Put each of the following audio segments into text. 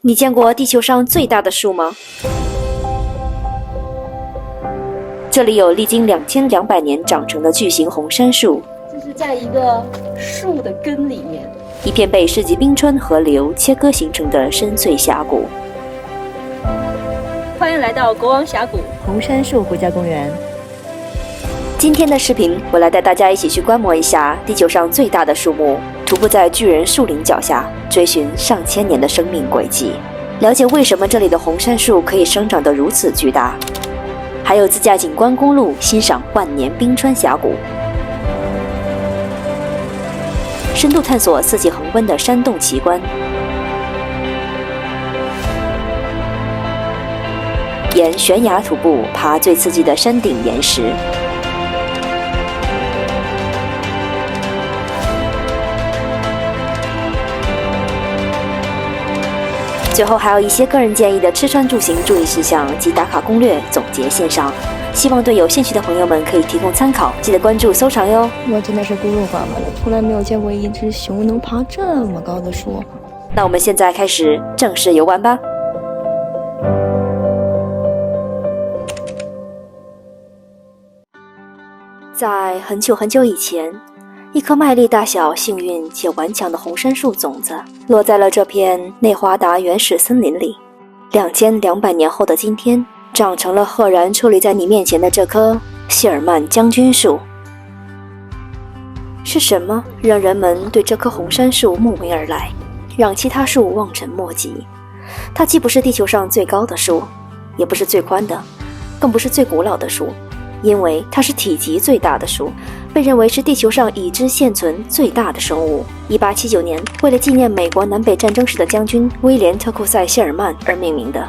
你见过地球上最大的树吗？这里有历经2200年长成的巨型红杉树，这是在一个树的根里面，一片被世纪冰川河流切割形成的深邃峡谷。欢迎来到国王峡谷红杉树国家公园。今天的视频，我来带大家一起去观摩一下地球上最大的树木，徒步在巨人树林脚下，追寻上千年的生命轨迹，了解为什么这里的红杉树可以生长得如此巨大，还有自驾景观公路欣赏万年冰川峡谷，深度探索四季恒温的山洞奇观，沿悬崖徒步爬最刺激的山顶岩石。最后还有一些个人建议的吃穿住行注意事项及打卡攻略总结献上，希望对有兴趣的朋友们可以提供参考，记得关注收藏哟。我真的是孤陋寡闻了，从来没有见过一只熊能爬这么高的树。那我们现在开始正式游玩吧。在很久很久以前，一颗麦粒大小、幸运且顽强的红杉树种子落在了这片内华达原始森林里。2200年后的今天，长成了赫然矗立在你面前的这棵谢尔曼将军树。是什么让人们对这棵红杉树慕名而来，让其他树望尘莫及？它既不是地球上最高的树，也不是最宽的，更不是最古老的树，因为它是体积最大的树，被认为是地球上已知现存最大的生物。1879年，为了纪念美国南北战争时的将军威廉·特库塞·谢尔曼而命名的。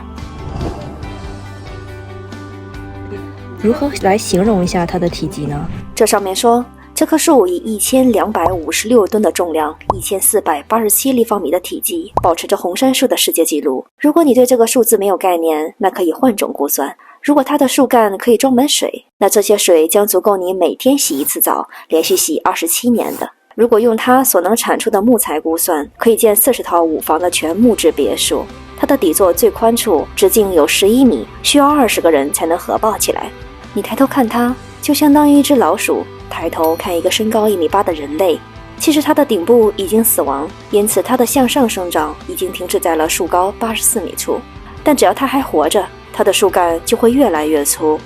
如何来形容一下它的体积呢？这上面说，这棵树以1256吨的重量、1487立方米的体积，保持着红杉树的世界纪录。如果你对这个数字没有概念，那可以换种估算。如果它的树干可以装满水，那这些水将足够你每天洗一次澡，连续洗27年的。如果用它所能产出的木材估算，可以建40套5房的全木质别墅。它的底座最宽处直径有11米，需要20个人才能合抱起来。你抬头看它，就相当于一只老鼠抬头看一个身高1.8米的人类。其实它的顶部已经死亡，因此它的向上生长已经停止在了树高84米处。但只要它还活着，它的树干就会越来越粗。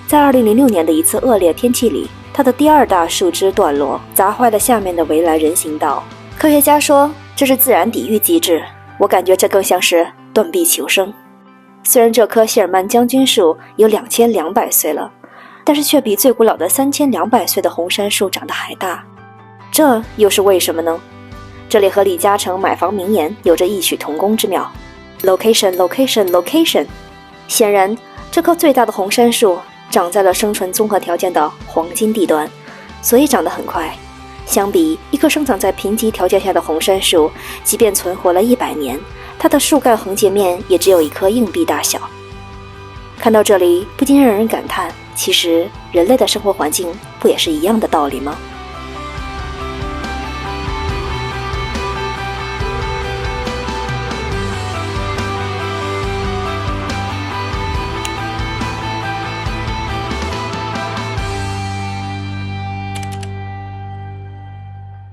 在2006年的一次恶劣天气里，它的第2大树枝断落，砸坏了下面的围栏人行道。科学家说这是自然抵御机制，我感觉这更像是断臂求生。虽然这棵谢尔曼将军树有2200岁了，但是却比最古老的3200岁的红杉树长得还大。这又是为什么呢？这里和李嘉诚买房名言有着异曲同工之妙。 Location, location, location。 显然，这棵最大的红杉树长在了生存综合条件的黄金地段，所以长得很快。相比一棵生长在贫瘠条件下的红杉树，即便存活了100年，它的树干横截面也只有一颗硬币大小。看到这里，不禁让人感叹，其实人类的生活环境不也是一样的道理吗？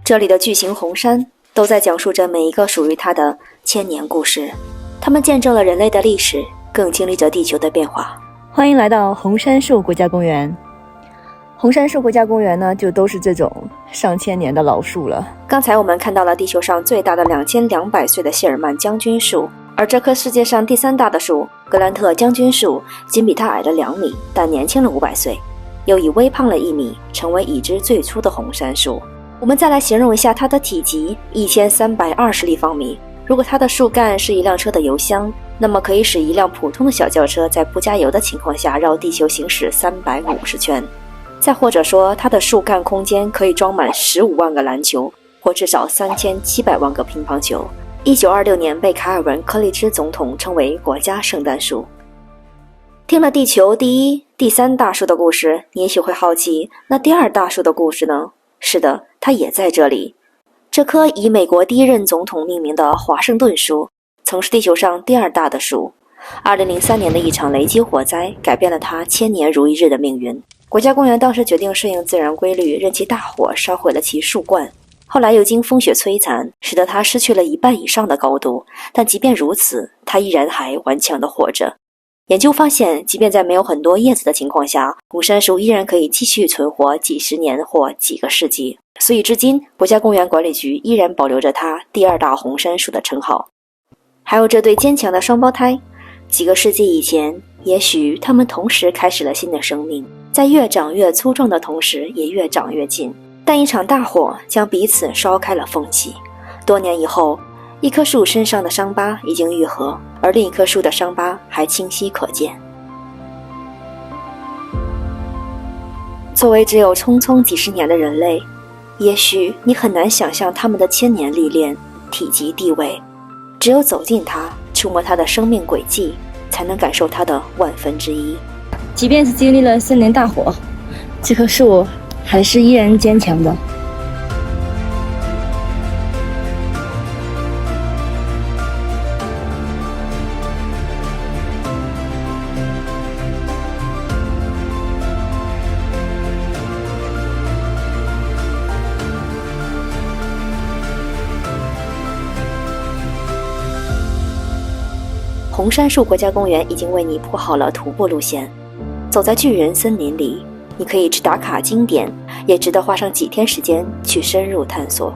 这里的巨型红杉都在讲述着每一个属于它的千年故事，它们见证了人类的历史，更经历着地球的变化。欢迎来到红杉树国家公园。红杉树国家公园呢，就都是这种上千年的老树了。刚才我们看到了地球上最大的2200岁的谢尔曼将军树，而这棵世界上第3大的树格兰特将军树仅比它矮了2米，但年轻了500岁，又已微胖了1米，成为已知最粗的红杉树。我们再来形容一下它的体积，1320立方米。如果它的树干是一辆车的油箱，那么可以使一辆普通的小轿车在不加油的情况下绕地球行驶350圈。再或者说，它的树干空间可以装满15万个篮球，或至少3700万个乒乓球。1926年被卡尔文·柯立芝总统称为国家圣诞树。听了地球第1、第3大树的故事，你也许会好奇，那第2大树的故事呢？是的，它也在这里。这棵以美国第1任总统命名的华盛顿树，曾是地球上第2大的树。2003年的一场雷击火灾改变了它千年如一日的命运。国家公园当时决定顺应自然规律，任其大火烧毁了其树冠。后来又经风雪摧残，使得它失去了1半以上的高度，但即便如此，它依然还顽强地活着。研究发现，即便在没有很多叶子的情况下，红杉树依然可以继续存活几十年或几个世纪。所以至今，国家公园管理局依然保留着它第2大红杉树的称号。还有这对坚强的双胞胎，几个世纪以前，也许他们同时开始了新的生命，在越长越粗壮的同时，也越长越近。但一场大火将彼此烧开了缝隙。多年以后，一棵树身上的伤疤已经愈合，而另一棵树的伤疤还清晰可见。作为只有匆匆几十年的人类，也许你很难想象他们的千年历练、体积、地位。只有走近它，触摸它的生命轨迹，才能感受它的1/1000。即便是经历了森林大火，这棵树还是依然坚强的。红杉树国家公园已经为你铺好了徒步路线，走在巨人森林里，你可以只打卡经典，也值得花上几天时间去深入探索。